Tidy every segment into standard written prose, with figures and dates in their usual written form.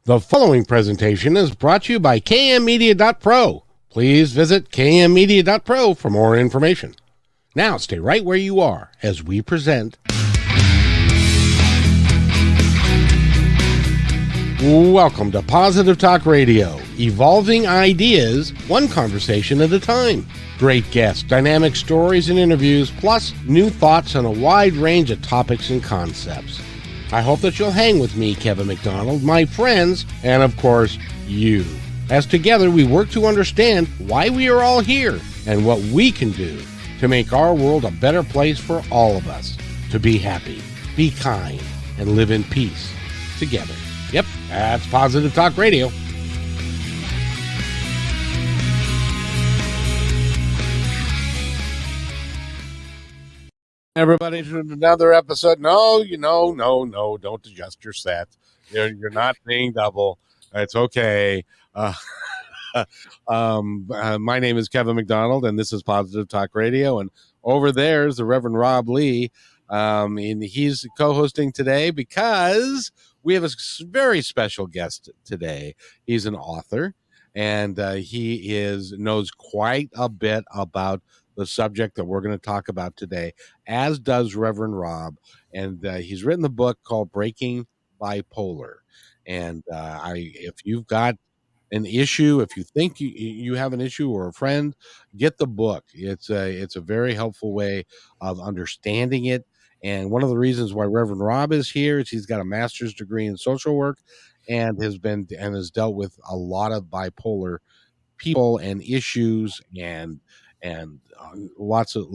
The following presentation is brought to you by kmmedia.pro. Please visit kmmedia.pro for more information. Now stay right where you are as we present. Welcome to Positive Talk Radio, evolving ideas, one conversation at a time. Great guests, dynamic stories and interviews, plus new thoughts on a wide range of topics and concepts. I hope that you'll hang with me, Kevin McDonald, my friends, and of course, you. As together we work to understand why we are all here and what we can do to make our world a better place for all of us. To be happy, be kind, and live in peace together. Yep, that's Positive Talk Radio. Everybody to another episode. No, don't adjust your set. You're not paying double. It's okay. My name is Kevin McDonald, and this is Positive Talk Radio. And over there is the Reverend Rob Lee. And he's co-hosting today because we have a very special guest today. He's an author, and he knows quite a bit about the subject that we're going to talk about today, as does Reverend Rob. And he's written the book called Breaking Bipolar. And if you've got an issue, if you think you have an issue or a friend, get the book. It's a very helpful way of understanding it. And one of the reasons why Reverend Rob is here is he's got a master's degree in social work and has dealt with a lot of bipolar people and issues and lots of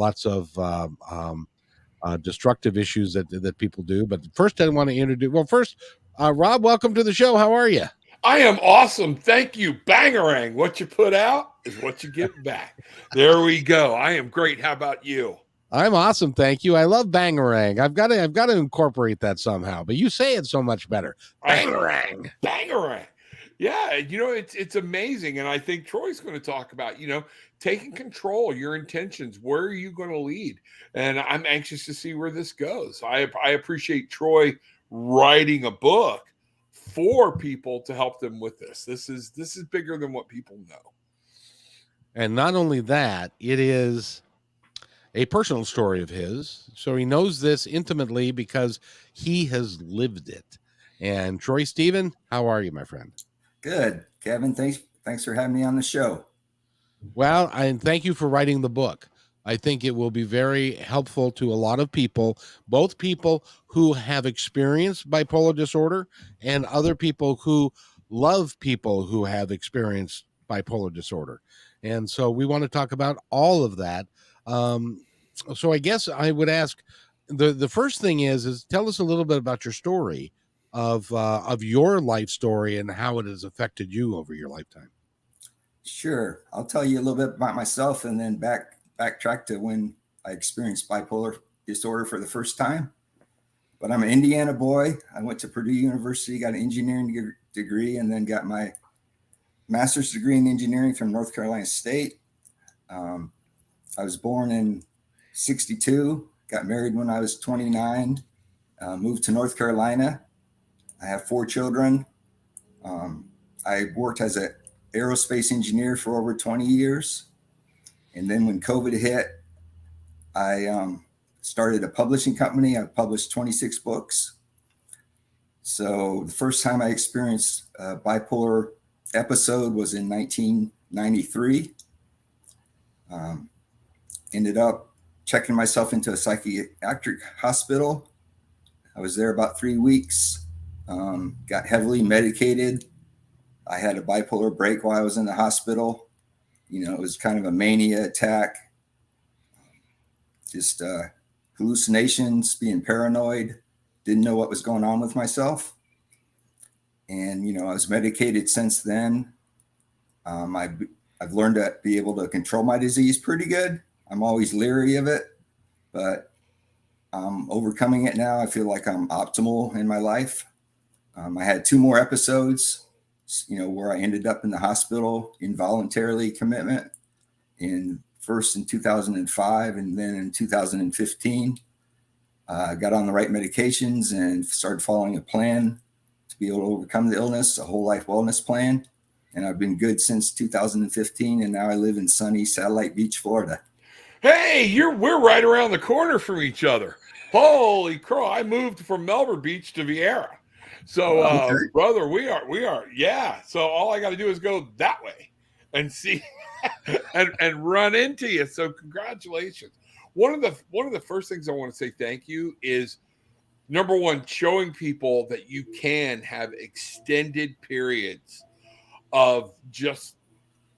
destructive issues that people do. But first, I want to introduce. Well, first, Rob, welcome to the show. How are you? I am awesome. Thank you. Bangarang. What you put out is what you get back. There we go. I am great. How about you? I'm awesome. Thank you. I love Bangarang. I've got to incorporate that somehow, but you say it so much better. Bangarang. Bangarang. Yeah, it's amazing. And I think Troy's going to talk about, taking control, your intentions. Where are you going to lead? And I'm anxious to see where this goes. I appreciate Troy writing a book for people to help them with this. This is bigger than what people know. And not only that, it is a personal story of his. So he knows this intimately because he has lived it. And Troy Stephen, how are you, my friend? Good, Kevin. Thanks for having me on the show. Well, and thank you for writing the book. I think it will be very helpful to a lot of people, both people who have experienced bipolar disorder and other people who love people who have experienced bipolar disorder. And so we want to talk about all of that. So I guess I would ask, the first thing is tell us a little bit about your story of your life story and how it has affected you over your lifetime. Sure. I'll tell you a little bit about myself and then backtrack to when I experienced bipolar disorder for the first time. But I'm an Indiana boy. I went to Purdue University, got an engineering degree, and then got my master's degree in engineering from North Carolina State. I was born in 1962, got married when I was 29, moved to North Carolina. I have 4 children. I worked as an aerospace engineer for over 20 years. And then when COVID hit, I started a publishing company. I published 26 books. So the first time I experienced a bipolar episode was in 1993. Ended up checking myself into a psychiatric hospital. I was there about 3 weeks, got heavily medicated. I had a bipolar break while I was in the hospital. It was kind of a mania attack, just hallucinations, being paranoid, didn't know what was going on with myself. And, I was medicated since then. I've learned to be able to control my disease pretty good. I'm always leery of it, but I'm overcoming it now. I feel like I'm optimal in my life. I had 2 more episodes, where I ended up in the hospital, involuntarily commitment, first in 2005 and then in 2015. I got on the right medications and started following a plan to be able to overcome the illness, a whole life wellness plan. And I've been good since 2015. And now I live in sunny Satellite Beach, Florida. Hey, we're right around the corner from each other. Holy crow! I moved from Melbourne Beach to Vieira, so Okay. brother, we are, yeah. So all I got to do is go that way and see and run into you. So congratulations. One of the first things I want to say thank you is, number one, showing people that you can have extended periods of just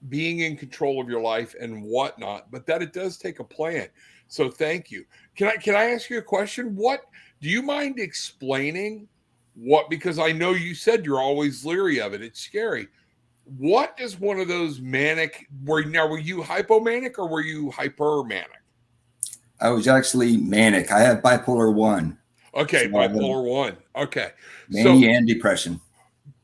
being in control of your life and whatnot, but that it does take a plan. So thank you. Can I ask you a question? What do you mind explaining what, because I know you said you're always leery of it. It's scary. What is one of those manic, were you hypomanic or were you hypermanic? I was actually manic. I have bipolar 1. Okay, So bipolar 1. Okay. mania and depression.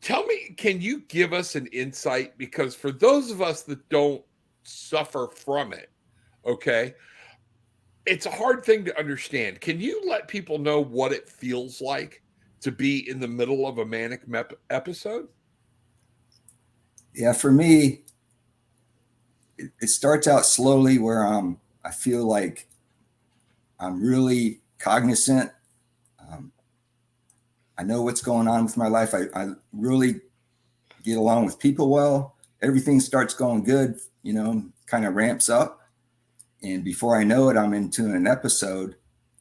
Tell me, can you give us an insight? Because for those of us that don't suffer from it, okay, it's a hard thing to understand. Can you let people know what it feels like to be in the middle of a manic episode? Yeah, for me, it starts out slowly where I feel like I'm really cognizant. I know what's going on with my life. I really get along with people well. Everything starts going good, kind of ramps up. And before I know it, I'm into an episode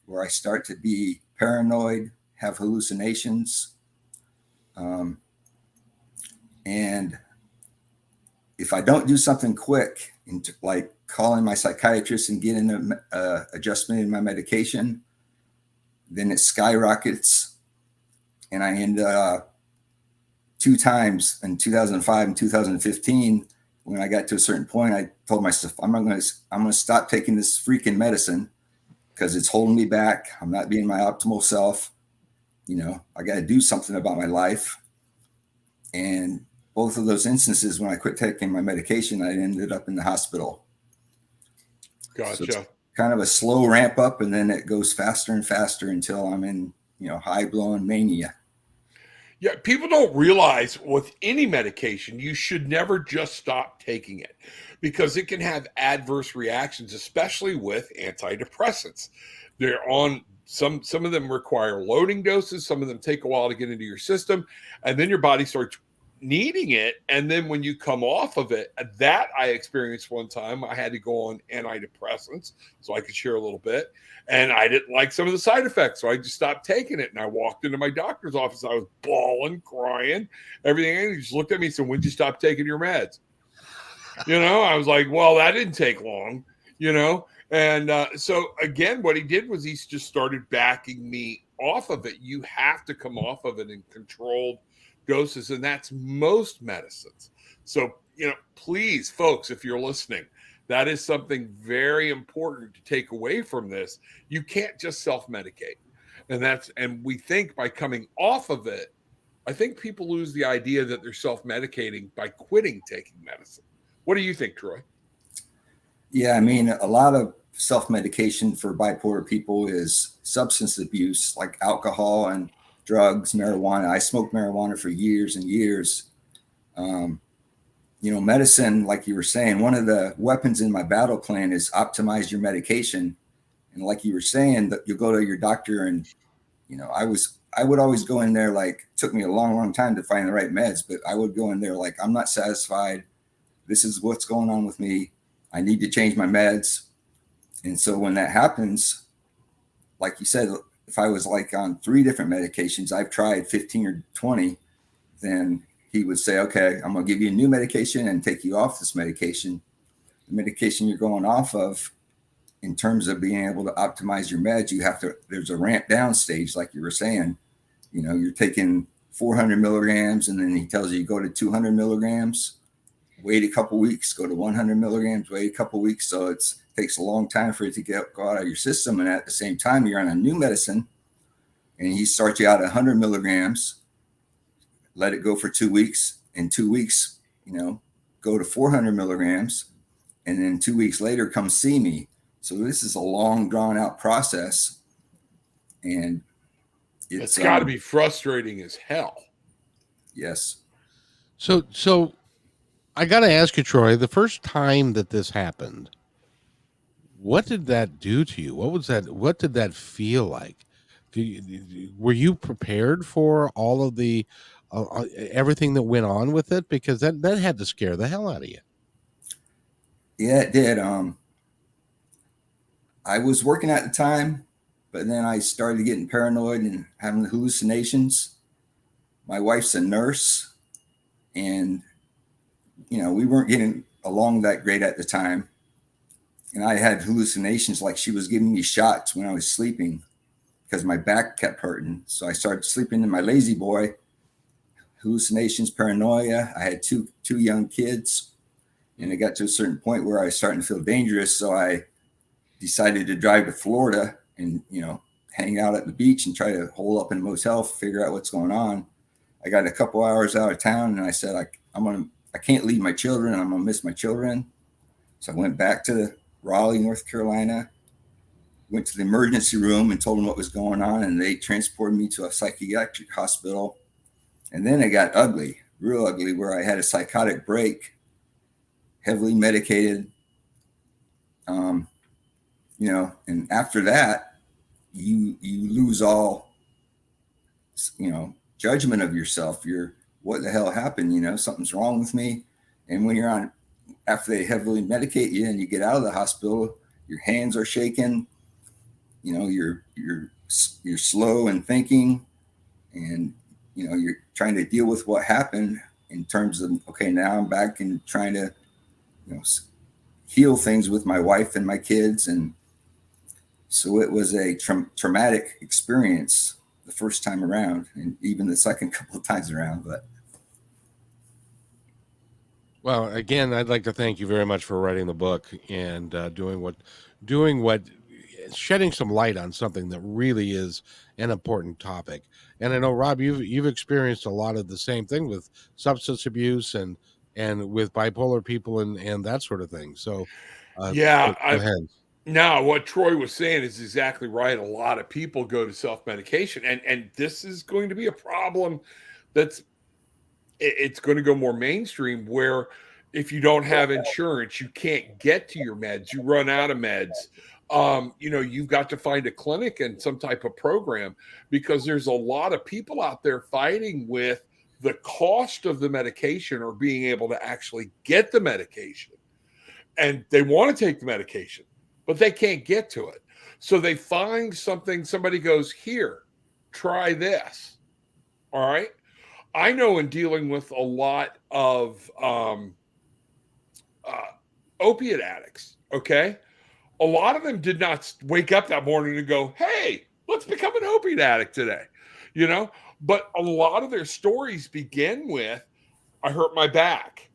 where I start to be paranoid, have hallucinations. And if I don't do something quick, like calling my psychiatrist and getting an adjustment in my medication, then it skyrockets. And I end 2 times in 2005 and 2015. When I got to a certain point, I told myself, I'm going to stop taking this freaking medicine because it's holding me back. I'm not being my optimal self. I got to do something about my life. And both of those instances, when I quit taking my medication, I ended up in the hospital. Gotcha. So it's kind of a slow ramp up, and then it goes faster and faster until I'm in, high blown mania. Yeah, people don't realize with any medication, you should never just stop taking it because it can have adverse reactions, especially with antidepressants. They're on some of them require loading doses, some of them take a while to get into your system, and then your body starts needing it. And then when you come off of it, that I experienced one time, I had to go on antidepressants so I could share a little bit. And I didn't like some of the side effects. So I just stopped taking it. And I walked into my doctor's office. I was bawling, crying, everything. And he just looked at me and said, "When'd you stop taking your meds?" I was like, well, that didn't take long, And so again, what he did was he just started backing me off of it. You have to come off of it in controlled doses. And that's most medicines. So, please, folks, if you're listening, that is something very important to take away from this. You can't just self-medicate. And we think by coming off of it, I think people lose the idea that they're self-medicating by quitting taking medicine. What do you think, Troy? Yeah, I mean, a lot of self-medication for bipolar people is substance abuse, like alcohol and drugs, marijuana. I smoked marijuana for years and years. Medicine, like you were saying, one of the weapons in my battle plan is optimize your medication. And like you were saying, that you go to your doctor and, I would always go in there, like, it took me a long, long time to find the right meds, but I would go in there like, I'm not satisfied. This is what's going on with me. I need to change my meds. And so when that happens, like you said, if I was like on 3 different medications, I've tried 15 or 20, then he would say, okay, I'm going to give you a new medication and take you off this medication. The medication you're going off of, in terms of being able to optimize your meds, there's a ramp down stage, like you were saying. You're taking 400 milligrams, and then he tells you go to 200 milligrams, wait a couple weeks, go to 100 milligrams, wait a couple weeks. So it takes a long time for it to go out of your system. And at the same time, you're on a new medicine, and he starts you out at 100 milligrams, let it go for 2 weeks. In 2 weeks, go to 400 milligrams. And then 2 weeks later, come see me. So this is a long, drawn out process. And it's got to be frustrating as hell. Yes. So I got to ask you, Troy, the first time that this happened, what did that do to you? What was that? What did that feel like? Were you prepared for all of the everything that went on with it? Because that had to scare the hell out of you. Yeah, it did. I was working at the time, but then I started getting paranoid and having hallucinations. My wife's a nurse, and we weren't getting along that great at the time. And I had hallucinations like she was giving me shots when I was sleeping because my back kept hurting. So I started sleeping in my lazy boy, hallucinations, paranoia. I had two young kids, and it got to a certain point where I was starting to feel dangerous. So I decided to drive to Florida and hang out at the beach and try to hole up in a motel, figure out what's going on. I got a couple hours out of town, and I said I can't leave my children. I'm gonna miss my children. So I went back to Raleigh, North Carolina, went to the emergency room and told them what was going on, and they transported me to a psychiatric hospital. And then it got ugly, real ugly, where I had a psychotic break, heavily medicated. Um, and after that, you lose all, judgment of yourself. You're, what the hell happened? Something's wrong with me. And when you're on, after they heavily medicate you and you get out of the hospital, your hands are shaking. You're slow in thinking, and you're trying to deal with what happened in terms of, okay, now I'm back and trying to you know heal things with my wife and my kids. And so it was a traumatic experience the first time around, and even the second couple of times around. But Well, again, I'd like to thank you very much for writing the book and doing what, shedding some light on something that really is an important topic. And I know, Rob, you've experienced a lot of the same thing with substance abuse and with bipolar people and that sort of thing. So, Yeah, go ahead. now what Troy was saying is exactly right. A lot of people go to self-medication, and this is going to be a problem that's it's going to go more mainstream, where if you don't have insurance, you can't get to your meds. You run out of meds. You've got to find a clinic and some type of program, because there's a lot of people out there fighting with the cost of the medication or being able to actually get the medication. And they want to take the medication, but they can't get to it. So they find something, somebody goes, here, try this. All right. I know, in dealing with a lot of uh, opiate addicts, okay, a lot of them did not wake up that morning and go, hey, let's become an opiate addict today, you know? But a lot of their stories begin with, I hurt my back,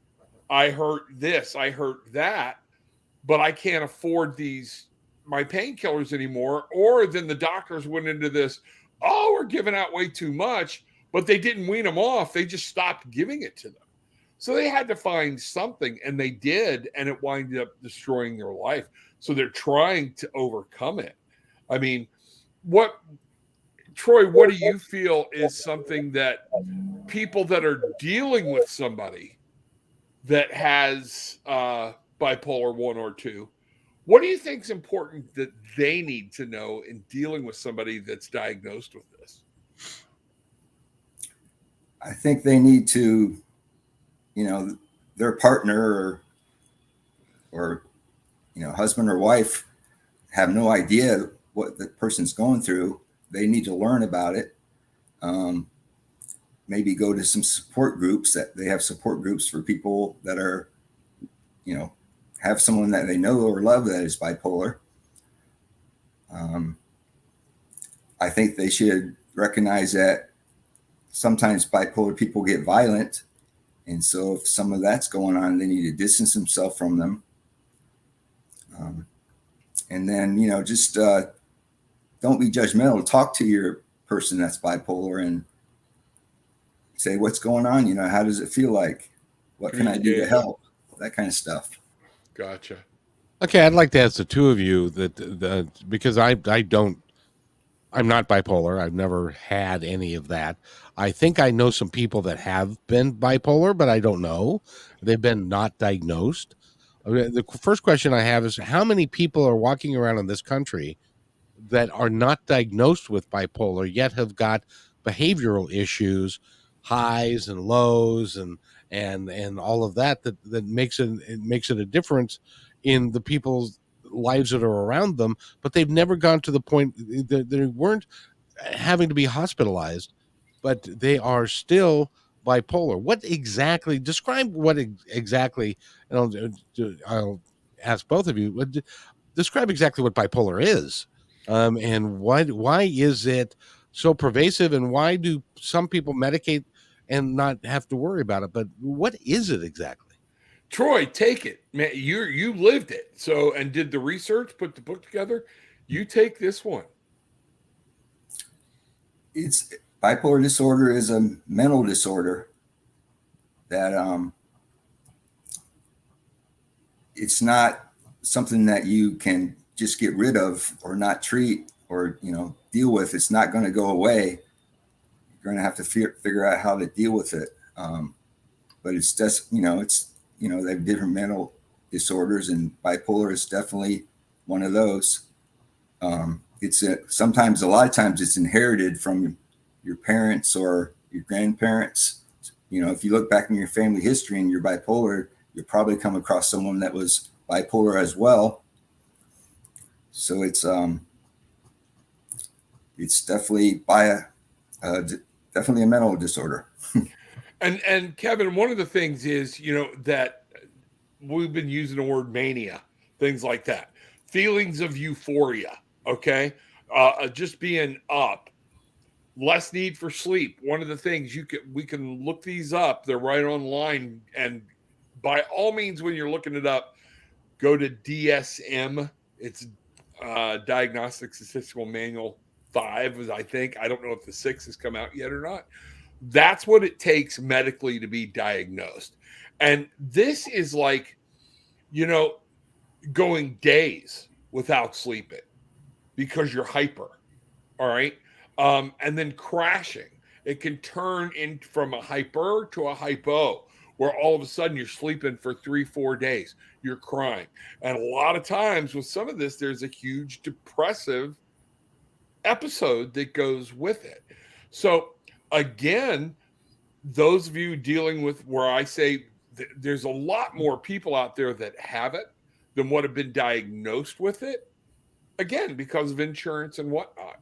I hurt this, I hurt that, but I can't afford my painkillers anymore. Or then the doctors went into this, oh, we're giving out way too much, but they didn't wean them off. They just stopped giving it to them. So they had to find something, and they did, and it winded up destroying their life. So they're trying to overcome it. I mean, Troy, what do you feel is something that people that are dealing with somebody that has bipolar 1 or 2, what do you think is important that they need to know in dealing with somebody that's diagnosed with this? I think they need to, their partner or husband or wife have no idea what the person's going through. They need to learn about it. Maybe go to some support groups, that they have support groups for people that are, have someone that they know or love that is bipolar. I think they should recognize that sometimes bipolar people get violent. And so if some of that's going on, they need to distance themselves from them. And then, just don't be judgmental. Talk to your person that's bipolar and say, what's going on? How does it feel like? What can I do to help? That kind of stuff. Gotcha. Okay, I'd like to ask the two of you because I don't I'm not bipolar. I've never had any of that. I think I know some people that have been bipolar, but I don't know. They've been not diagnosed. The first question I have is how many people are walking around in this country that are not diagnosed with bipolar yet have got behavioral issues, highs and lows, and all of that makes it a difference in the people's lives that are around them, but they've never gone to the point that they weren't having to be hospitalized, but they are still bipolar. What exactly? Describe what exactly. And I'll ask both of you. Describe exactly what bipolar is, and why is it so pervasive, and why do some people medicate and not have to worry about it? But what is it exactly? Troy, take it, man. You lived it, so and did the research, put the book together. You take this one. It's bipolar disorder is a mental disorder that it's not something that you can just get rid of or not treat or deal with. It's not going to go away. You're going to have to figure out how to deal with it. But it's just they have different mental disorders, and bipolar is definitely one of those. Sometimes, a lot of times, it's inherited from your parents or your grandparents. If you look back in your family history and you're bipolar, you'll probably come across someone that was bipolar as well. So it's definitely definitely a mental disorder. And Kevin, one of the things is that we've been using the word mania, things like that, feelings of euphoria. Okay, just being up, less need for sleep. One of the things we can look these up. They're right online, and by all means, when you're looking it up, go to DSM. It's Diagnostic Statistical Manual 5, I think. I don't know if the 6 has come out yet or not. That's what it takes medically to be diagnosed. And this is like, going days without sleeping because you're hyper. All right. And then crashing. It can turn in from a hyper to a hypo, where all of a sudden you're sleeping for 3-4 days. You're crying. And a lot of times with some of this, there's a huge depressive episode that goes with it. So, again, those of you dealing with where I say there's a lot more people out there that have it than what have been diagnosed with it, again, because of insurance and whatnot.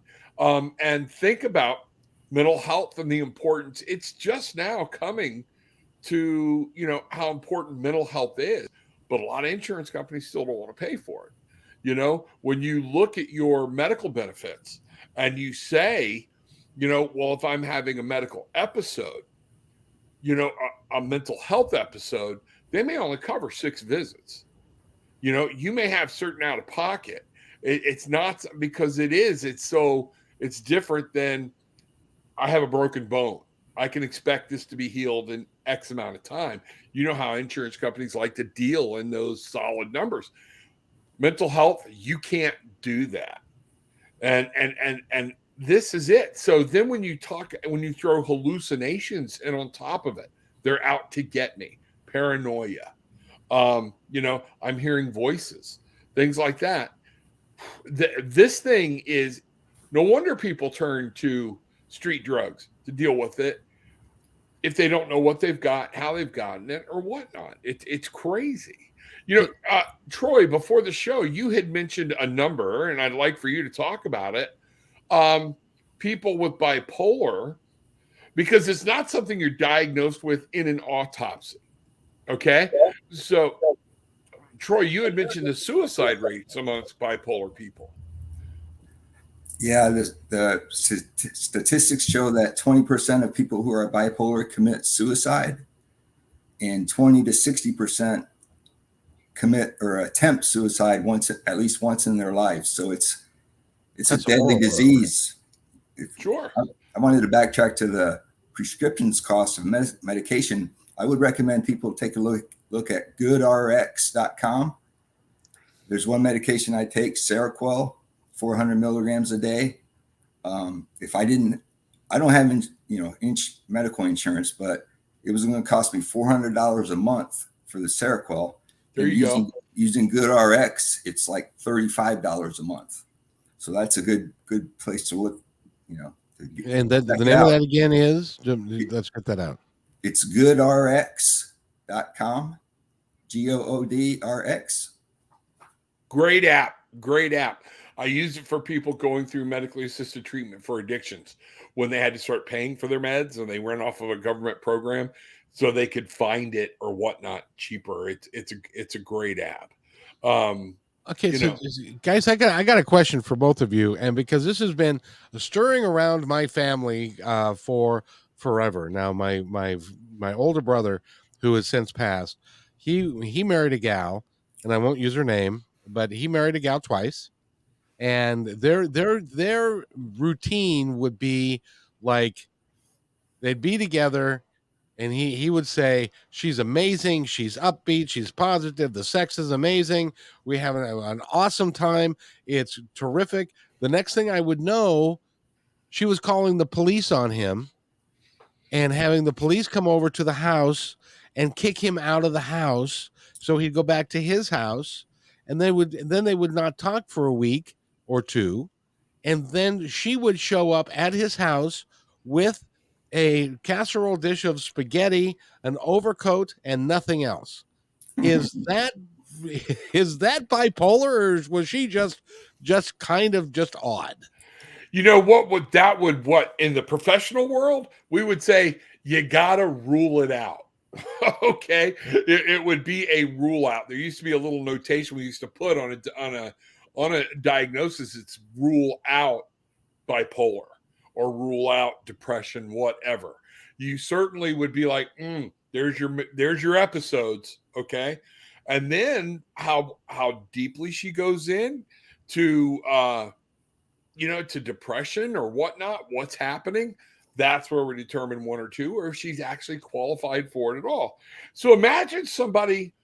And think about mental health and the importance. It's just now coming to, how important mental health is, but a lot of insurance companies still don't want to pay for it. When you look at your medical benefits and you say, well, if I'm having a medical episode, a mental health episode, they may only cover 6 visits. You may have certain out of pocket. It's not because it's different than I have a broken bone. I can expect this to be healed in X amount of time. You know how insurance companies like to deal in those solid numbers. Mental health, you can't do that. And this is it. So then when you throw hallucinations in on top of it, they're out to get me. Paranoia. I'm hearing voices, things like that. This thing is no wonder people turn to street drugs to deal with it if they don't know what they've got, how they've gotten it, or whatnot. It's crazy. Troy, before the show, you had mentioned a number, and I'd like for you to talk about it. People with bipolar, because it's not something you're diagnosed with in an autopsy. Okay. So, Troy, you had mentioned the suicide rates amongst bipolar people. Yeah, the statistics show that 20% of people who are bipolar commit suicide, and 20 to 60% commit or attempt suicide at least once in their life. So it's That's a deadly horrible. disease. Sure. I wanted to backtrack to the prescriptions cost of medication. I would recommend people take a look at goodrx.com. There's one medication I take, Seroquel, 400 milligrams a day. If I didn't, I don't have, medical insurance, but it was going to cost me $400 a month for the Seroquel. There And you go. using Good RX, it's like $35 a month. So that's a good place to look, And check the it name of out. that again is, let's get that out. It's goodrx.com, GOODRX. Great app. Great app. I use it for people going through medically assisted treatment for addictions when they had to start paying for their meds and they went off of a government program so they could find it or whatnot cheaper. It's a great app. Okay, You so know, guys, I got a question for both of you, and because this has been stirring around my family for forever now. My older brother, who has since passed, he married a gal, and I won't use her name, but he married a gal twice, and their routine would be like they'd be together, and he would say she's amazing, she's upbeat, she's positive, the sex is amazing, we have an awesome time, it's terrific. The next thing I would know, she was calling the police on him and having the police come over to the house and kick him out of the house so he'd go back to his house, and they would not talk for a week or two, and then she would show up at his house with a casserole dish of spaghetti, an overcoat, and nothing else. Is that is that bipolar, or was she just kind of just odd? you know what would that would what in the professional world we would say you gotta rule it out. Okay, it would be a rule out. There used to be a little notation we used to put on a diagnosis. It's rule out bipolar or rule out depression, whatever. You certainly would be like, there's your episodes, okay, and then how deeply she goes in to to depression or whatnot, what's happening. That's where we determine one or two, or if she's actually qualified for it at all. So imagine somebody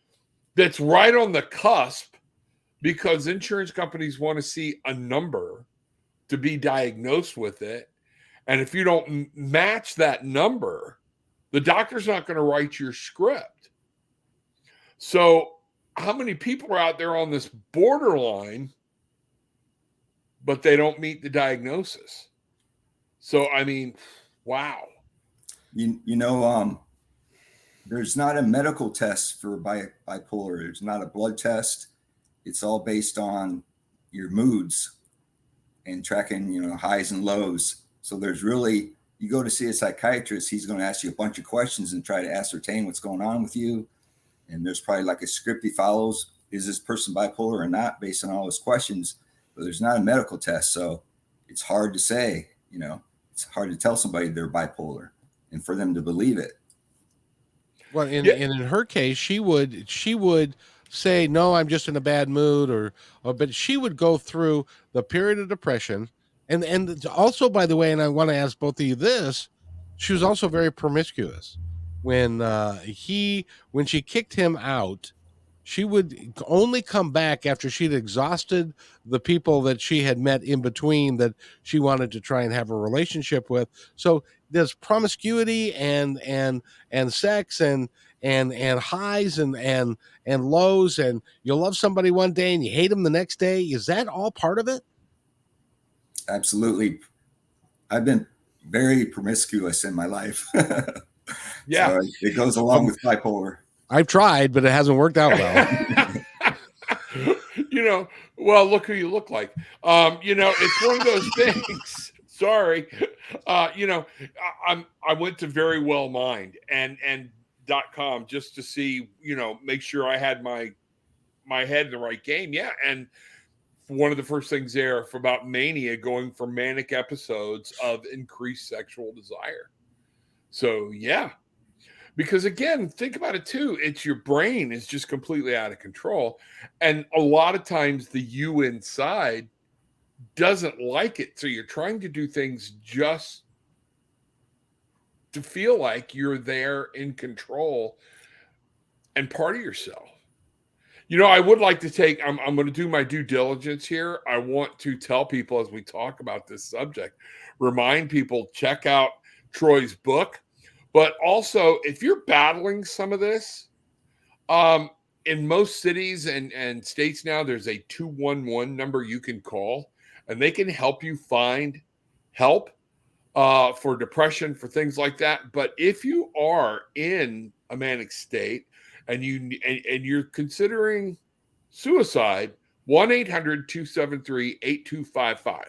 that's right on the cusp because insurance companies want to see a number to be diagnosed with it. And if you don't match that number, the doctor's not going to write your script. So, how many people are out there on this borderline, but they don't meet the diagnosis? So, I mean, wow. There's not a medical test for bipolar. There's not a blood test. It's all based on your moods and tracking, highs and lows. So you go to see a psychiatrist, he's going to ask you a bunch of questions and try to ascertain what's going on with you. And there's probably like a script he follows. Is this person bipolar or not based on all his questions? But there's not a medical test. So it's hard to say, it's hard to tell somebody they're bipolar and for them to believe it. Well, Yeah. in her case, she would say, "No, I'm just in a bad mood," but she would go through the period of depression, and also, by the way, and I want to ask both of you this: she was also very promiscuous. When when she kicked him out, she would only come back after she'd exhausted the people that she had met in between that she wanted to try and have a relationship with. So there's promiscuity and sex and highs and lows, and you love somebody one day and you hate them the next day. Is that all part of it? Absolutely. I've been very promiscuous in my life. Yeah. So it goes along with bipolar. I've tried, but it hasn't worked out well. Well, look who you look like. It's one of those things. Sorry. I went to Very Well Mind and .com just to see, make sure I had my head in the right game. Yeah. And one of the first things there for about mania going for manic episodes of increased sexual desire. So yeah, because again, think about it too. It's your brain is just completely out of control. And a lot of times the you inside doesn't like it. So you're trying to do things just to feel like you're there in control and part of yourself. I would like to take, I'm going to do my due diligence here. I want to tell people as we talk about this subject, remind people, check out Troy's book. But also, if you're battling some of this, in most cities and states now, there's a 211 number you can call, and they can help you find help for depression, for things like that. But if you are in a manic state and you're considering suicide, 1-800-273-8255.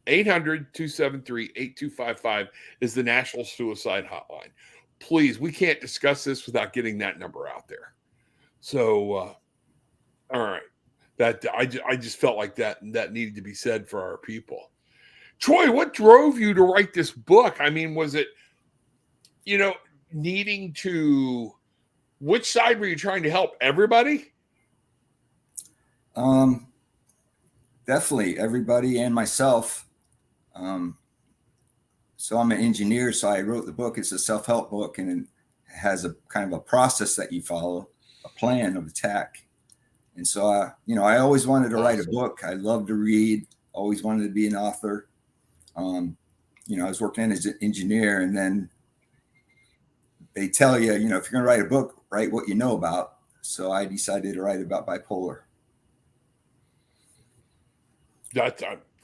800-273-8255 is the National Suicide Hotline. Please, we can't discuss this without getting that number out there. So, all right, that I just felt like that needed to be said for our people. Troy, what drove you to write this book? I mean, was it, needing to, which side were you trying to help? Everybody? Definitely everybody and myself. So I'm an engineer, so I wrote the book. It's a self-help book, and it has a kind of a process that you follow, a plan of attack. And so, I always wanted to write a book. I love to read, always wanted to be an author. I was working as an engineer, and then they tell you, if you're going to write a book, write what you know about. So I decided to write about bipolar.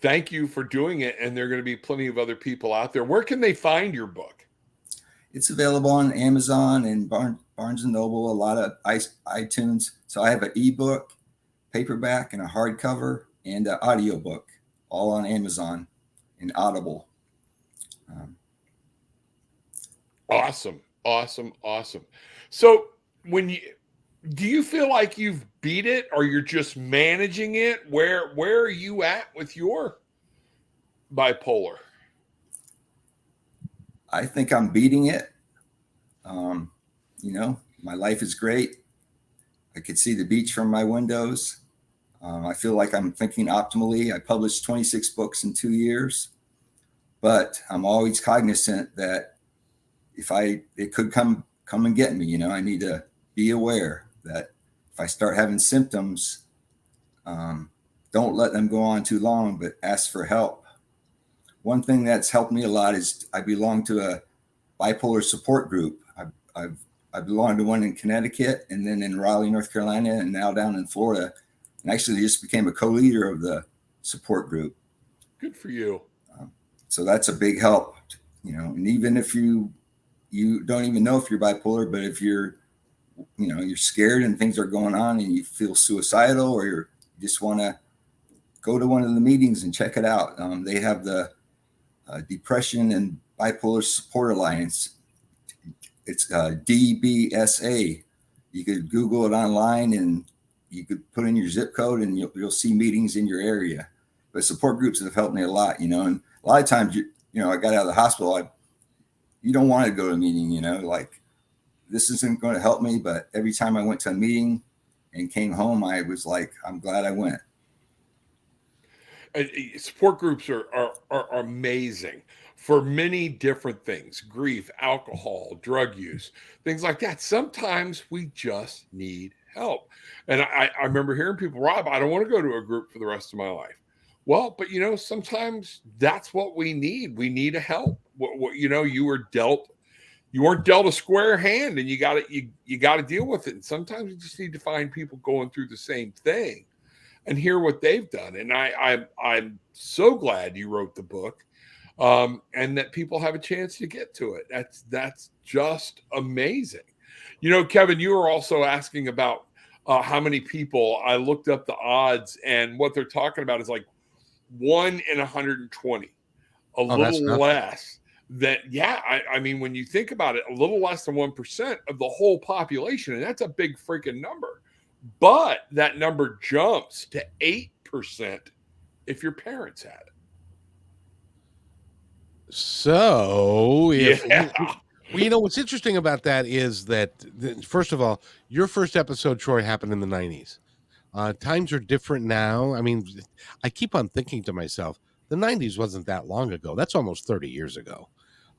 Thank you for doing it. And there are going to be plenty of other people out there. Where can they find your book? It's available on Amazon and Barnes and Noble, a lot of iTunes. So I have an ebook, paperback, and a hardcover, and an audiobook, all on Amazon and Audible. Awesome. So do you feel like you've beat it, or you're just managing it? Where are you at with your bipolar? I think I'm beating it. My life is great. I could see the beach from my windows. I feel like I'm thinking optimally. I published 26 books in 2 years, but I'm always cognizant that it could come and get me. I need to be aware that if I start having symptoms, don't let them go on too long, but ask for help. One thing that's helped me a lot is I belong to a bipolar support group. I belong to one in Connecticut, and then in Raleigh, North Carolina, and now down in Florida. And actually just became a co-leader of the support group. Good for you. So that's a big help, and even if you don't even know if you're bipolar, but if you're scared and things are going on and you feel suicidal, or you just want to go to one of the meetings and check it out. They have the Depression and Bipolar Support Alliance. It's DBSA. You could Google it online, and you could put in your zip code, and you'll see meetings in your area. But support groups have helped me a lot, and a lot of times, I got out of the hospital. You don't want to go to a meeting, like this isn't going to help me. But every time I went to a meeting and came home, I was like, I'm glad I went. Support groups are amazing for many different things: grief, alcohol, drug use, things like that. Sometimes we just need help. And I remember hearing people, Rob, I don't want to go to a group for the rest of my life. Well, but sometimes that's what we need. We need a help. You weren't dealt a square hand, and you got to deal with it. And sometimes you just need to find people going through the same thing and hear what they've done. And I'm so glad you wrote the book, and that people have a chance to get to it. That's just amazing. Kevin, you were also asking about how many people. I looked up the odds, and what they're talking about is like 1 in 120, a little less. I mean, when you think about it, a little less than 1% of the whole population, and that's a big freaking number. But that number jumps to 8% if your parents had it. So, what's interesting about that is that, first of all, your first episode, Troy, happened in the 90s. Times are different now. I mean, I keep on thinking to myself, the 90s wasn't that long ago. That's almost 30 years ago.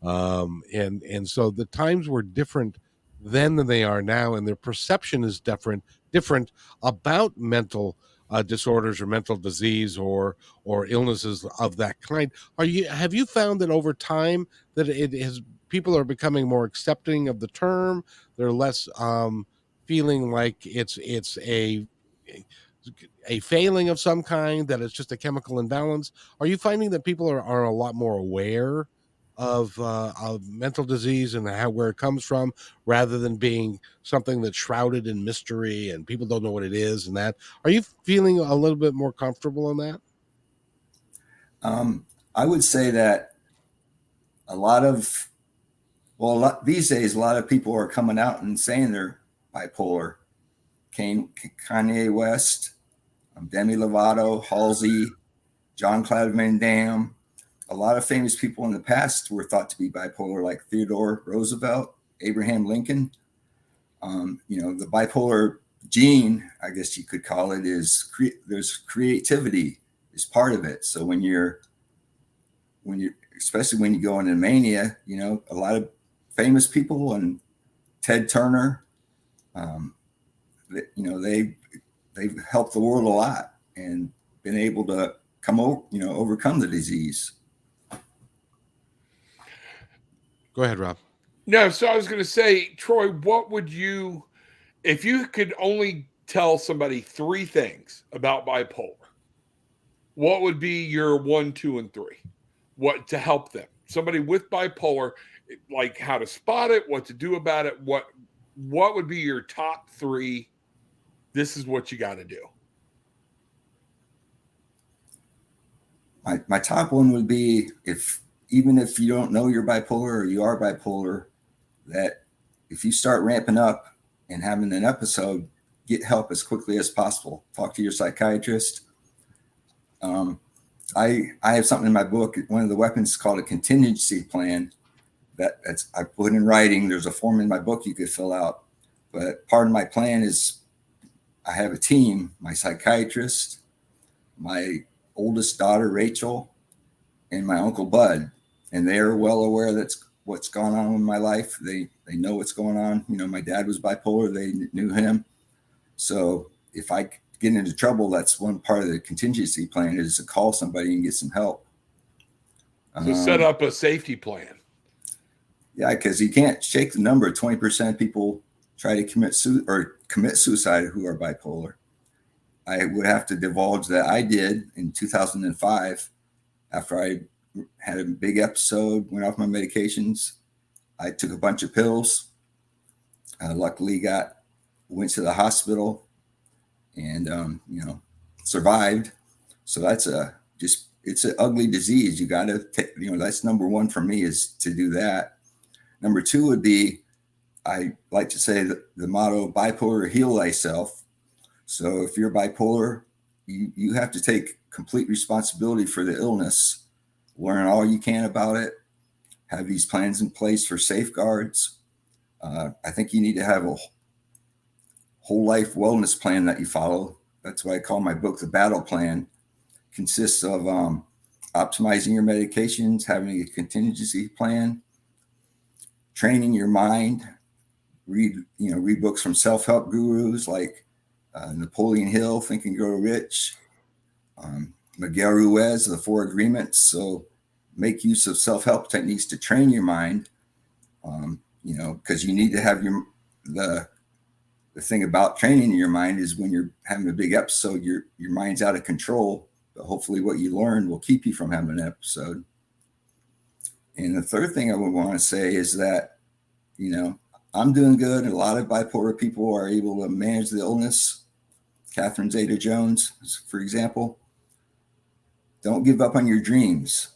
And so the times were different then than they are now, and their perception is different different about mental disorders or mental disease or illnesses of that kind. Have you found that over time that it has people are becoming more accepting of the term? They're less feeling like it's a failing of some kind, that it's just a chemical imbalance. Are you finding that people are a lot more aware of mental disease and where it comes from, rather than being something that's shrouded in mystery and people don't know what it is? And that, are you feeling a little bit more comfortable in that? I would say that a lot of, these days, a lot of people are coming out and saying they're bipolar. Kanye West, Demi Lovato, Halsey, John Claude Van Damme. A lot of famous people in the past were thought to be bipolar, like Theodore Roosevelt, Abraham Lincoln. The bipolar gene, I guess you could call it, is there's creativity is part of it. So when you're especially when you go into mania, a lot of famous people and Ted Turner, they've helped the world a lot and been able to overcome the disease. Go ahead, Rob. No, so I was going to say, Troy, what would you, if you could only tell somebody three things about bipolar, what would be your 1, 2, and 3? What to help them? Somebody with bipolar, like how to spot it, what to do about it, what would be your top 3? This is what you got to do. My top one would be, even if you don't know you're bipolar or you are bipolar, that if you start ramping up and having an episode, get help as quickly as possible. Talk to your psychiatrist. I have something in my book. One of the weapons is called a contingency plan. That's I put in writing. There's a form in my book you could fill out. But part of my plan is I have a team, my psychiatrist, my oldest daughter, Rachel, and my uncle Bud. And they're well aware that's what's gone on in my life. They know what's going on. My dad was bipolar. They knew him. So if I get into trouble, that's one part of the contingency plan, is to call somebody and get some help. So set up a safety plan. Yeah, because you can't shake the number. 20% of people try to commit suicide who are bipolar. I would have to divulge that I did in 2005 after I had a big episode, went off my medications. I took a bunch of pills. Luckily went to the hospital and, survived. So that's it's an ugly disease. You got to take, that's number one for me, is to do that. Number two would be, I like to say that the motto, bipolar, heal thyself. So if you're bipolar, you have to take complete responsibility for the illness, learn all you can about it, have these plans in place for safeguards. I think you need to have a whole life wellness plan that you follow. That's why I call my book The Battle Plan. Consists of optimizing your medications, having a contingency plan, training your mind, read books from self-help gurus like Napoleon Hill, Think and Grow Rich, Miguel Ruiz, The Four Agreements. So make use of self-help techniques to train your mind, because you need to have the thing about training your mind is when you're having a big episode, your mind's out of control, but hopefully what you learn will keep you from having an episode. And the third thing I would want to say is that, I'm doing good. And a lot of bipolar people are able to manage the illness. Catherine Zeta-Jones, for example. Don't give up on your dreams.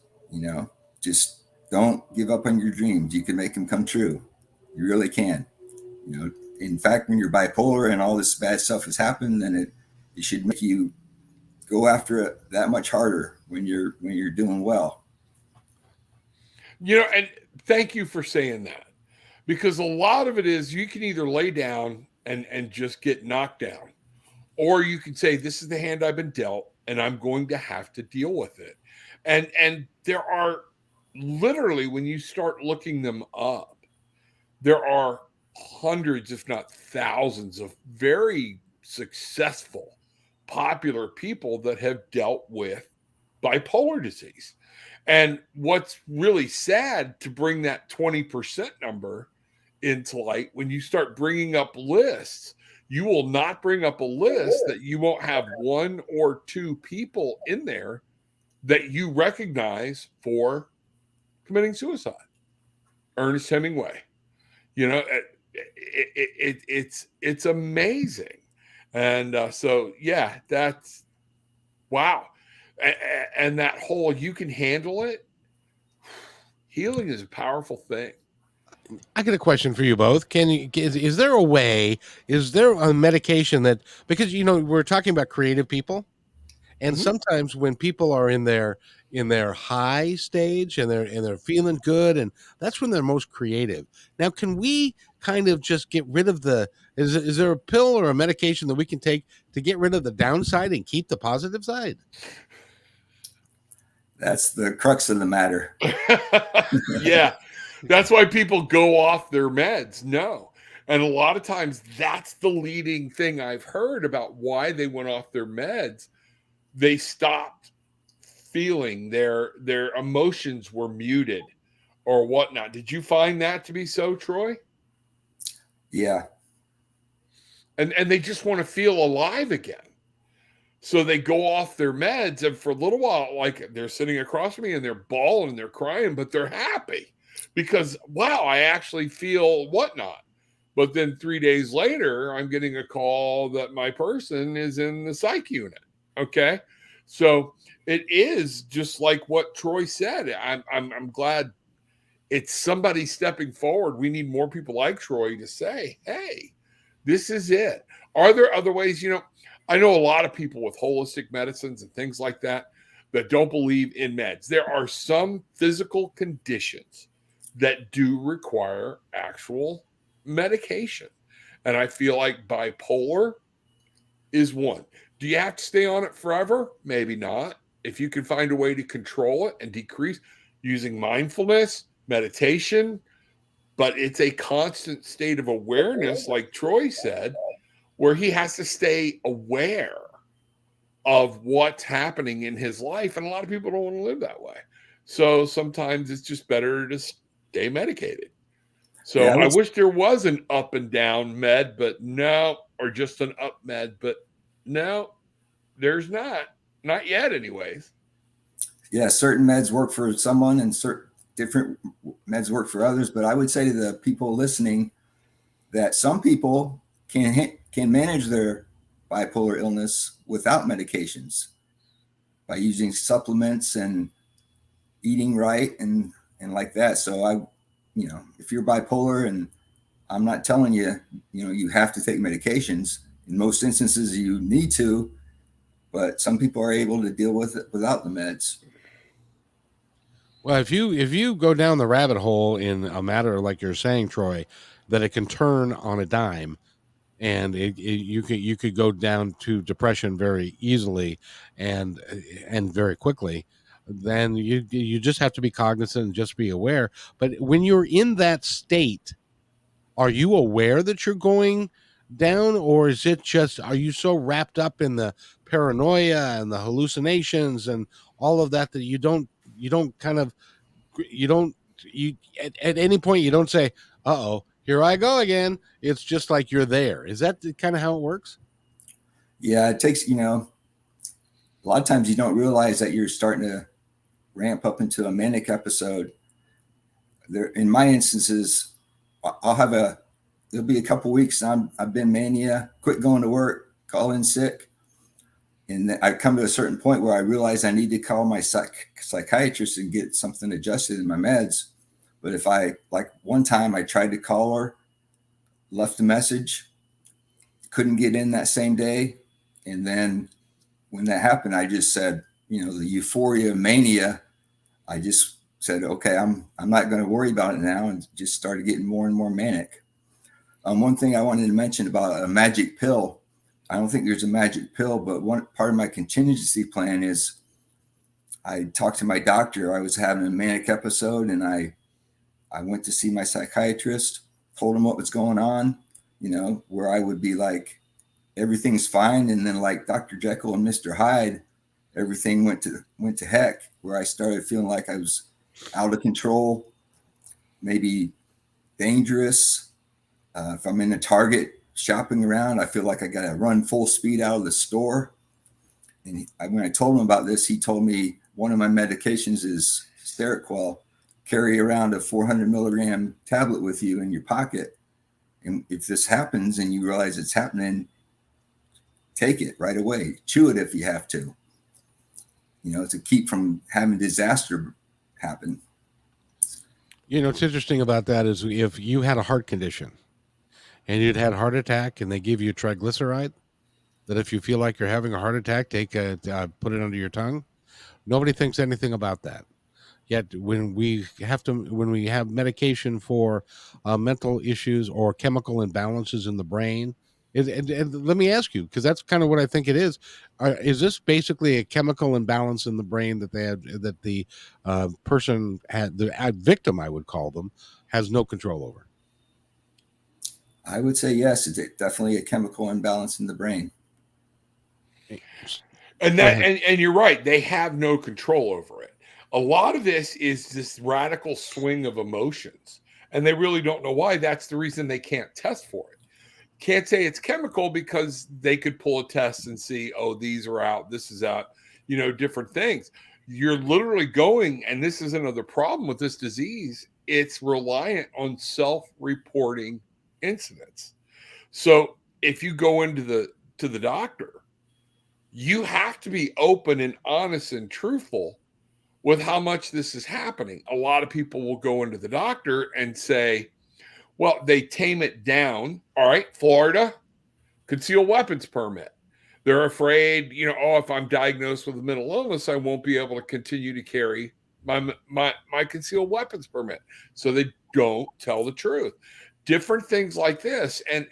Just don't give up on your dreams. You can make them come true. You really can. In fact, when you're bipolar and all this bad stuff has happened, then it should make you go after it that much harder when you're doing well. And thank you for saying that, because a lot of it is you can either lay down and just get knocked down, or you can say, this is the hand I've been dealt and I'm going to have to deal with it. And there are literally, when you start looking them up, there are hundreds, if not thousands, of very successful, popular people that have dealt with bipolar disease. And what's really sad to bring that 20% number into light, when you start bringing up lists, you will not bring up a list that you won't have one or two people in there that you recognize for committing suicide. Ernest Hemingway, you know, it's amazing. And so, yeah, that's wow. And that whole, you can handle it. Healing is a powerful thing. I got a question for you both. Can you is there a way? Is there a medication that, because we're talking about creative people, and sometimes when people are in their high stage and they're feeling good, and that's when they're most creative. Now, can we kind of just get rid of is there a pill or a medication that we can take to get rid of the downside and keep the positive side? That's the crux of the matter. Yeah. That's why people go off their meds. No. And a lot of times that's the leading thing I've heard about why they went off their meds. They stopped feeling, their emotions were muted or whatnot. Did you find that to be so, Troy? Yeah. And they just want to feel alive again. So they go off their meds, and for a little while, like, they're sitting across from me and they're bawling and they're crying, but they're happy because, wow, I actually feel whatnot. But then 3 days later, I'm getting a call that my person is in the psych unit. Okay. So it is just like what Troy said. I'm glad it's somebody stepping forward. We need more people like Troy to say, hey, this is it. Are there other ways? I know a lot of people with holistic medicines and things like that don't believe in meds. There are some physical conditions that do require actual medication. And I feel like bipolar is one. Do you have to stay on it forever? Maybe not. If you can find a way to control it and decrease using mindfulness, meditation, but it's a constant state of awareness, like Troy said, where he has to stay aware of what's happening in his life. And a lot of people don't want to live that way. So sometimes it's just better to stay medicated. So Yeah, I wish there was an up and down med, but no, or just an up med, but no, there's not. Not yet, anyways. Yeah, certain meds work for someone and certain different meds work for others. But I would say to the people listening that some people can manage their bipolar illness without medications by using supplements and eating right and like that. So if you're bipolar, and I'm not telling you, you have to take medications. In most instances, you need to, but some people are able to deal with it without the meds. Well, if you go down the rabbit hole in a matter like you're saying, Troy, that it can turn on a dime, and you could go down to depression very easily and very quickly, then you just have to be cognizant and just be aware. But when you're in that state, are you aware that you're going down, or is it just, are you so wrapped up in the paranoia and the hallucinations and all of that that you don't kind of you don't you at any point you don't say, uh-oh, here I go again. It's just like you're there. Is that kind of how it works? Yeah, it takes, a lot of times you don't realize that you're starting to ramp up into a manic episode. There, in my instances, there'll be a couple weeks I've been mania, quit going to work, call in sick. And I come to a certain point where I realize I need to call my psychiatrist and get something adjusted in my meds. But if like one time I tried to call her, left a message, couldn't get in that same day. And then when that happened, I just said, the euphoria mania, I just said, okay, I'm not going to worry about it now, and just started getting more and more manic. One thing I wanted to mention about a magic pill, I don't think there's a magic pill, but one part of my contingency plan is I talked to my doctor. I was having a manic episode, and I went to see my psychiatrist, told him what was going on, where I would be like everything's fine, and then like Dr. Jekyll and Mr. Hyde, everything went to heck, where I started feeling like I was out of control, maybe dangerous. If I'm in a Target shopping around, I feel like I got to run full speed out of the store. And when I told him about this, he told me one of my medications is Seroquel. Carry around a 400 milligram tablet with you in your pocket. And if this happens and you realize it's happening, take it right away. Chew it if you have to, to keep from having disaster happen. What's interesting about that is if you had a heart condition and you'd had a heart attack and they give you triglyceride, that if you feel like you're having a heart attack, put it under your tongue. Nobody thinks anything about that. Yet when we have medication for mental issues or chemical imbalances in the brain, and let me ask you, because that's kind of what I think it is. Is this basically a chemical imbalance in the brain that the person had, the victim, I would call them, has no control over? I would say yes, it's definitely a chemical imbalance in the brain. And you're right, they have no control over it. A lot of this is this radical swing of emotions, and they really don't know why. That's the reason they can't test for it. Can't say it's chemical because they could pull a test and see, oh, these are out, this is out, different things. You're literally going, and this is another problem with this disease, it's reliant on self-reporting incidents. So if you go into the doctor, you have to be open and honest and truthful with how much this is happening. A lot of people will go into the doctor and say, well, they tame it down. All right, Florida, concealed weapons permit. They're afraid, if I'm diagnosed with a mental illness, I won't be able to continue to carry my concealed weapons permit. So they don't tell the truth. Different things like this, and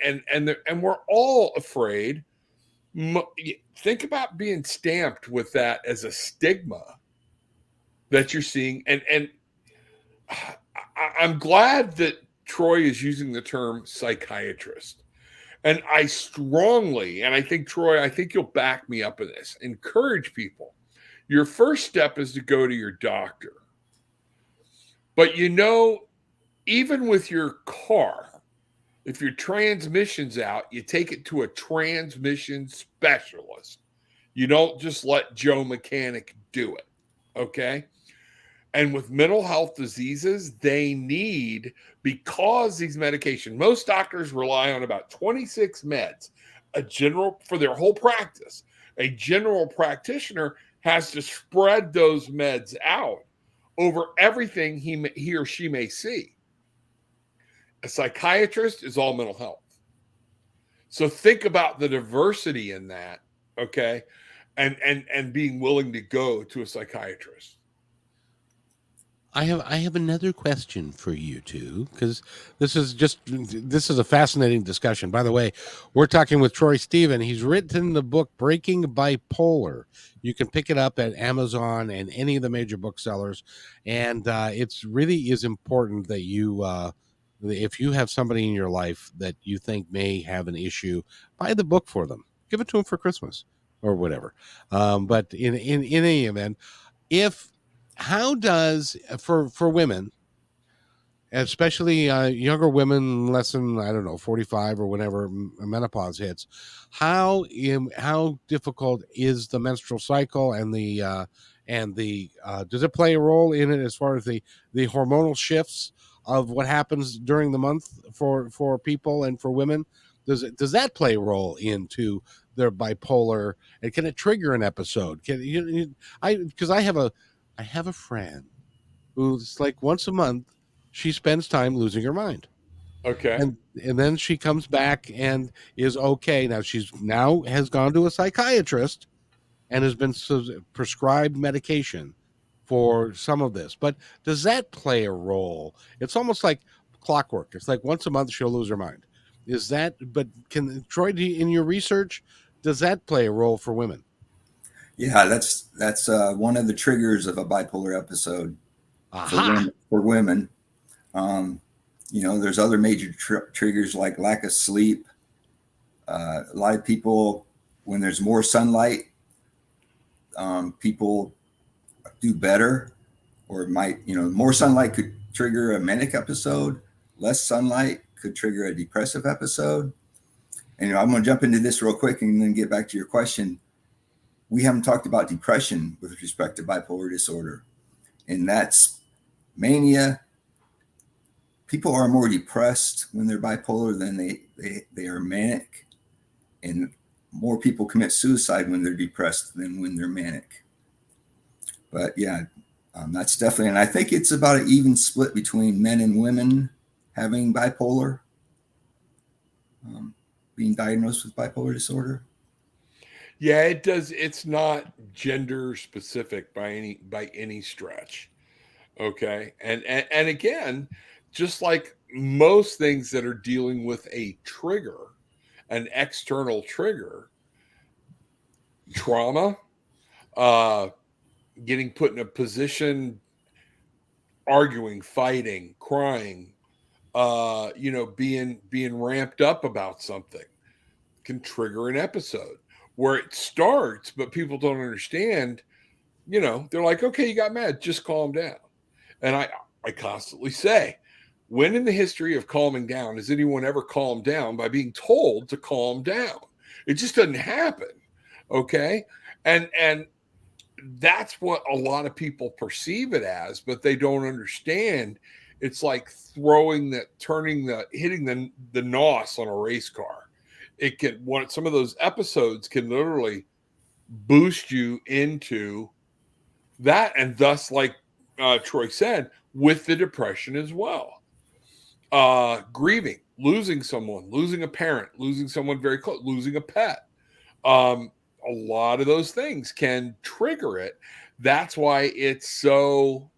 we're all afraid. Think about being stamped with that as a stigma that you're seeing, and I'm glad that Troy is using the term psychiatrist. And I strongly, and I think, Troy, I think you'll back me up in this, encourage people. Your first step is to go to your doctor. But even with your car, if your transmission's out, you take it to a transmission specialist. You don't just let Joe Mechanic do it. Okay? And with mental health diseases, they need, because these medications, most doctors rely on about 26 meds, for their whole practice. A general practitioner has to spread those meds out over everything he or she may see. A psychiatrist is all mental health. So think about the diversity in that, okay? And being willing to go to a psychiatrist. I have another question for you two, because this is a fascinating discussion. By the way, we're talking with Troy Stephen. He's written the book Breaking Bipolar. You can pick it up at Amazon and any of the major booksellers, and it's really is important that if you have somebody in your life that you think may have an issue, buy the book for them. Give it to them for Christmas or whatever. But in any event, if how does for women, especially younger women, less than, I don't know, 45 or whenever menopause hits, how difficult is the menstrual cycle and the does it play a role in it as far as the hormonal shifts of what happens during the month for people and for women? Does that play a role into their bipolar, and can it trigger an episode? Because I have a friend who's like once a month she spends time losing her mind. Okay. And then she comes back and is okay. Now has gone to a psychiatrist and has been prescribed medication for some of this. But does that play a role? It's almost like clockwork. It's like once a month she'll lose her mind. Is that, but can Troy, in your research, does that play a role for women? Yeah, that's one of the triggers of a bipolar episode Aha! For women. There's other major triggers like lack of sleep, A lot of people, when there's more sunlight, people do better, or might, more sunlight could trigger a manic episode. Less sunlight could trigger a depressive episode. And I'm going to jump into this real quick and then get back to your question. We haven't talked about depression with respect to bipolar disorder, and that's mania. People are more depressed when they're bipolar than they are manic, and more people commit suicide when they're depressed than when they're manic. But yeah, that's definitely, and I think it's about an even split between men and women having bipolar, being diagnosed with bipolar disorder. Yeah, it does. It's not gender specific by any stretch. Okay. And again, just like most things that are dealing with a trigger, an external trigger, trauma, uh, getting put in a position, arguing, fighting, crying, being ramped up about something can trigger an episode where it starts, but people don't understand. They're like, okay, you got mad, just calm down. And I constantly say, when in the history of calming down has anyone ever calmed down by being told to calm down? It just doesn't happen. Okay. And that's what a lot of people perceive it as, but they don't understand. It's like hitting the nos on a race car. It can, some of those episodes can literally boost you into that, and thus, like Troy said, with the depression as well. Grieving, losing someone, losing a parent, losing someone very close, losing a pet. A lot of those things can trigger it. That's why it's so,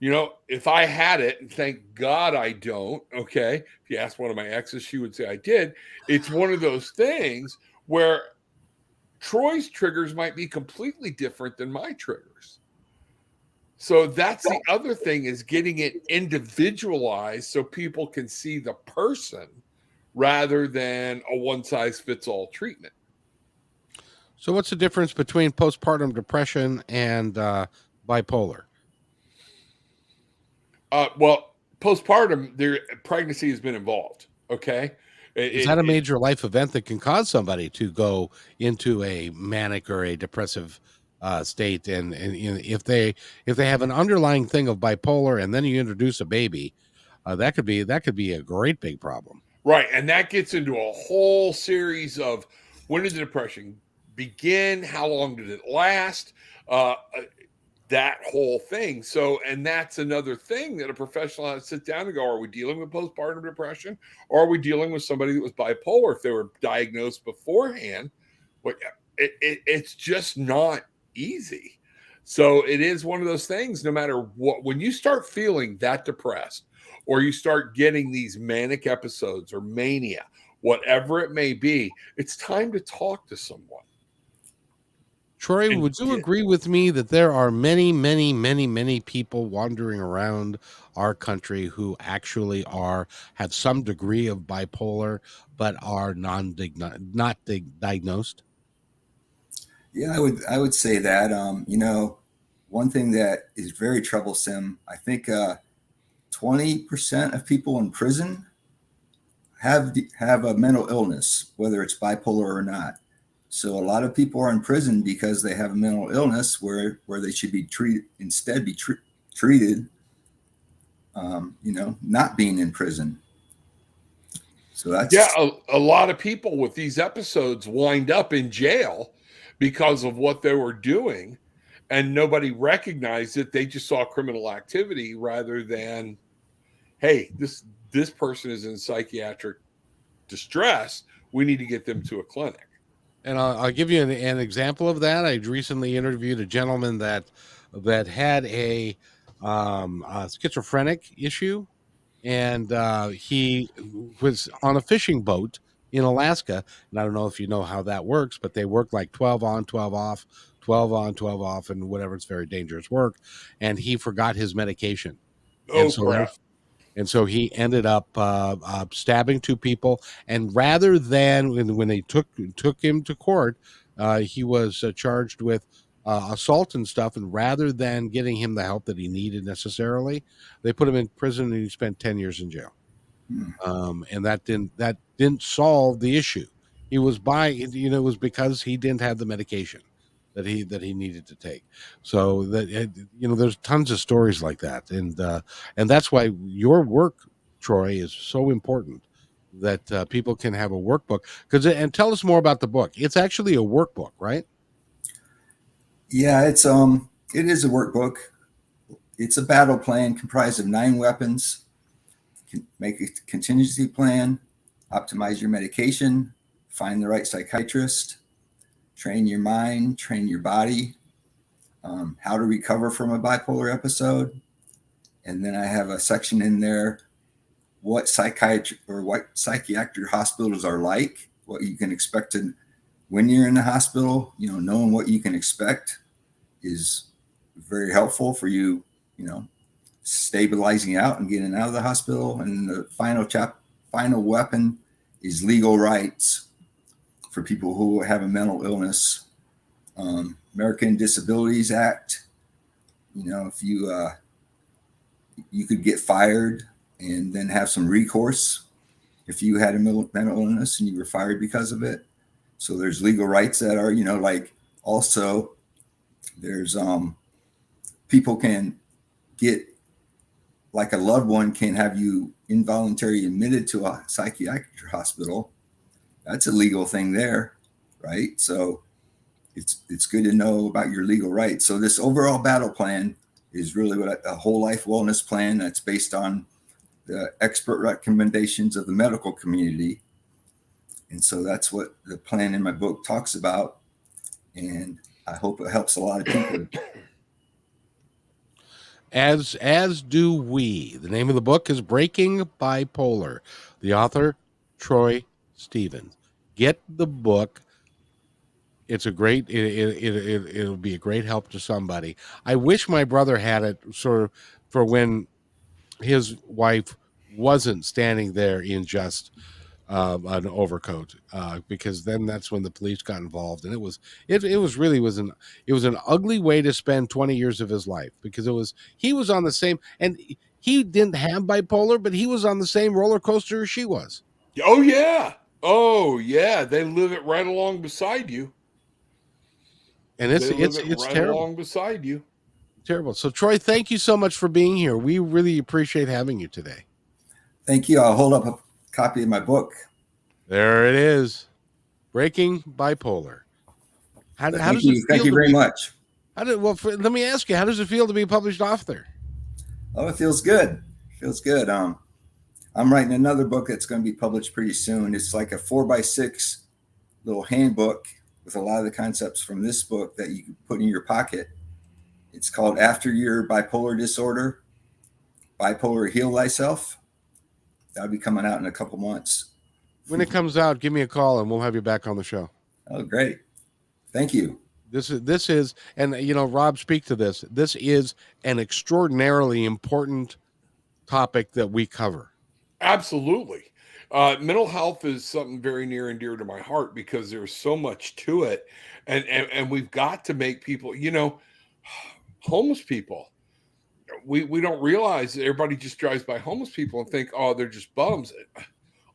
if I had it, and thank God I don't, okay. If you ask one of my exes, she would say I did. It's one of those things where Troy's triggers might be completely different than my triggers. So that's the other thing, is getting it individualized so people can see the person rather than a one size fits all treatment. So, what's the difference between postpartum depression and bipolar? Well, postpartum, their pregnancy has been involved. Okay. Is that a major life event that can cause somebody to go into a manic or a depressive state? And if they have an underlying thing of bipolar, and then you introduce a baby, that could be a great big problem. Right. And that gets into a whole series of, when did the depression begin? How long did it last? That whole thing. So, and that's another thing that a professional has to sit down and go, are we dealing with postpartum depression, or are we dealing with somebody that was bipolar? If they were diagnosed beforehand, it's just not easy. So it is one of those things, no matter what, when you start feeling that depressed, or you start getting these manic episodes or mania, whatever it may be, it's time to talk to someone. Troy, would you agree with me that there are many, many, many, many people wandering around our country who actually have some degree of bipolar, but are not diagnosed? Yeah, I would say that. One thing that is very troublesome, I think 20% of people in prison have a mental illness, whether it's bipolar or not. So a lot of people are in prison because they have a mental illness where they should be treated, not being in prison. So that's, yeah, a lot of people with these episodes wind up in jail because of what they were doing, and nobody recognized it. They just saw criminal activity rather than, hey, this person is in psychiatric distress. We need to get them to a clinic. And I'll give you an example of that. I recently interviewed a gentleman that had a schizophrenic issue, and he was on a fishing boat in Alaska. And I don't know if you know how that works, but they work like 12 on, 12 off, 12 on, 12 off, and whatever. It's very dangerous work. And he forgot his medication, and Oh, crap. And so he ended up stabbing two people. And rather than when they took him to court, he was charged with assault and stuff. And rather than getting him the help that he needed necessarily, they put him in prison and he spent 10 years in jail. Hmm. And that didn't solve the issue. He was it was because he didn't have the medication that he needed to take. So there's tons of stories like that, and that's why your work, Troy, is so important. That people can have a workbook and tell us more about the book. It's actually a workbook, right? Yeah, it is a workbook. It's a battle plan comprised of 9 weapons. Make a contingency plan, optimize your medication, find the right psychiatrist, train your mind, train your body, how to recover from a bipolar episode. And then I have a section in there, what psychiatric hospitals are like, what you can expect when you're in the hospital. Knowing what you can expect is very helpful for you, stabilizing out and getting out of the hospital. And the final weapon is legal rights for people who have a mental illness. American Disabilities Act. If you could get fired and then have some recourse if you had a mental illness and you were fired because of it. So there's legal rights that are, like, also there's people can get, like, a loved one can have you involuntarily admitted to a psychiatric hospital. That's a legal thing there, right? So it's good to know about your legal rights. So this overall battle plan is really what a whole life wellness plan that's based on the expert recommendations of the medical community. And so that's what the plan in my book talks about. And I hope it helps a lot of people. As do we. The name of the book is Breaking Bipolar. The author, Troy Stevens. Get the book. It's a great. It'll be a great help to somebody. I wish my brother had it sort of for when his wife wasn't standing there in just an overcoat, because then that's when the police got involved, and it was an ugly way to spend 20 years of his life, because he was on the same, and he didn't have bipolar, but he was on the same roller coaster as she was. Oh yeah. Oh yeah. They live it right along beside you. And They live it it's right terrible. along beside you. Terrible. So Troy, thank you so much for being here. We really appreciate having you today. Thank you. I'll hold up a copy of my book. There it is. Breaking Bipolar. How Thank does it you. Thank feel you to very be much. let me ask you, how does it feel to be published author? Oh, it feels good. Feels good. I'm writing another book that's going to be published pretty soon. It's like a 4x6 little handbook with a lot of the concepts from this book that you can put in your pocket. It's called After Your Bipolar Disorder, Bipolar Heal Thyself. That'll be coming out in a couple months. When it comes out, give me a call and we'll have you back on the show. Oh, great. Thank you. This is, and Rob, speak to this. This is an extraordinarily important topic that we cover. Absolutely. Mental health is something very near and dear to my heart because there's so much to it. And we've got to make people, homeless people. We don't realize that everybody just drives by homeless people and think, oh, they're just bums.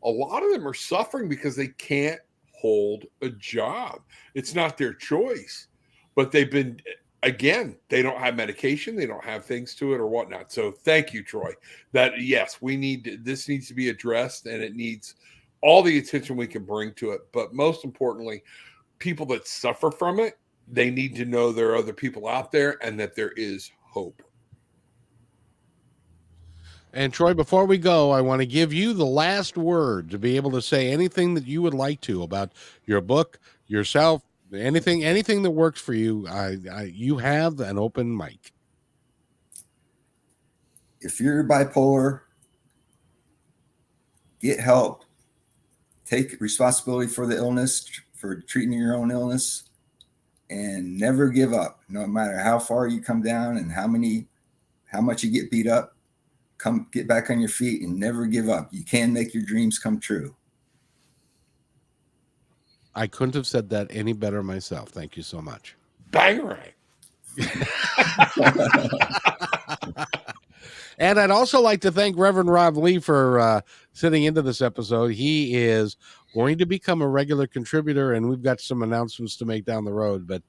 A lot of them are suffering because they can't hold a job. It's not their choice, but they don't have medication, they don't have things to it or whatnot. So thank you, Troy. Yes, this needs to be addressed, and it needs all the attention we can bring to it. But most importantly, people that suffer from it, they need to know there are other people out there and that there is hope. And Troy, before we go, I want to give you the last word to be able to say anything that you would like to about your book, yourself, anything that works for you. You have an open mic. If you're bipolar, get help. Take responsibility for the illness, for treating your own illness, and never give up. No matter how far you come down and how much you get beat up, get back on your feet and never give up. You can make your dreams come true. I couldn't have said that any better myself. Thank you so much. Bangarang. And I'd also like to thank Reverend Rob Lee for sitting into this episode. He is going to become a regular contributor, and we've got some announcements to make down the road. But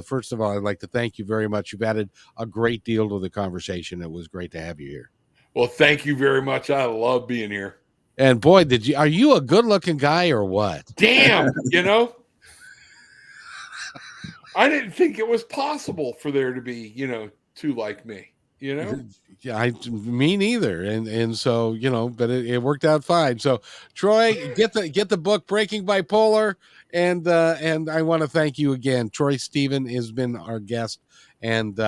first of all, I'd like to thank you very much. You've added a great deal to the conversation. It was great to have you here. Well, thank you very much. I love being here. And boy, are you a good-looking guy or what? Damn, I didn't think it was possible for there to be, two like me. Yeah, me neither. And so, but it worked out fine. So Troy, get the book Breaking Bipolar. And I want to thank you again. Troy Stephen has been our guest, and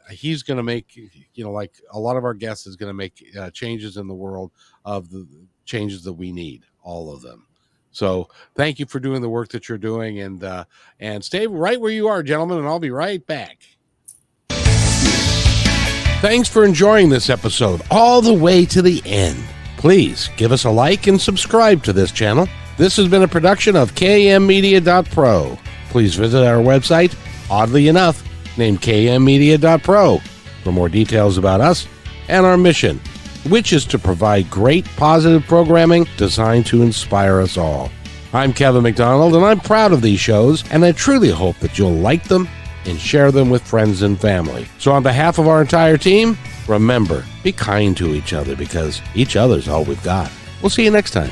he's going to make, like a lot of our guests, is going to make changes in the world of the changes that we need, all of them. So thank you for doing the work that you're doing, and stay right where you are, gentlemen, and I'll be right back. Thanks for enjoying this episode all the way to the end. Please give us a like and subscribe to this channel. This has been a production of kmmedia.pro. Please visit our website, oddly enough, named kmmedia.pro, for more details about us and our mission, which is to provide great positive programming designed to inspire us all. I'm Kevin McDonald, and I'm proud of these shows, and I truly hope that you'll like them and share them with friends and family. So on behalf of our entire team, remember, be kind to each other, because each other's all we've got. We'll see you next time.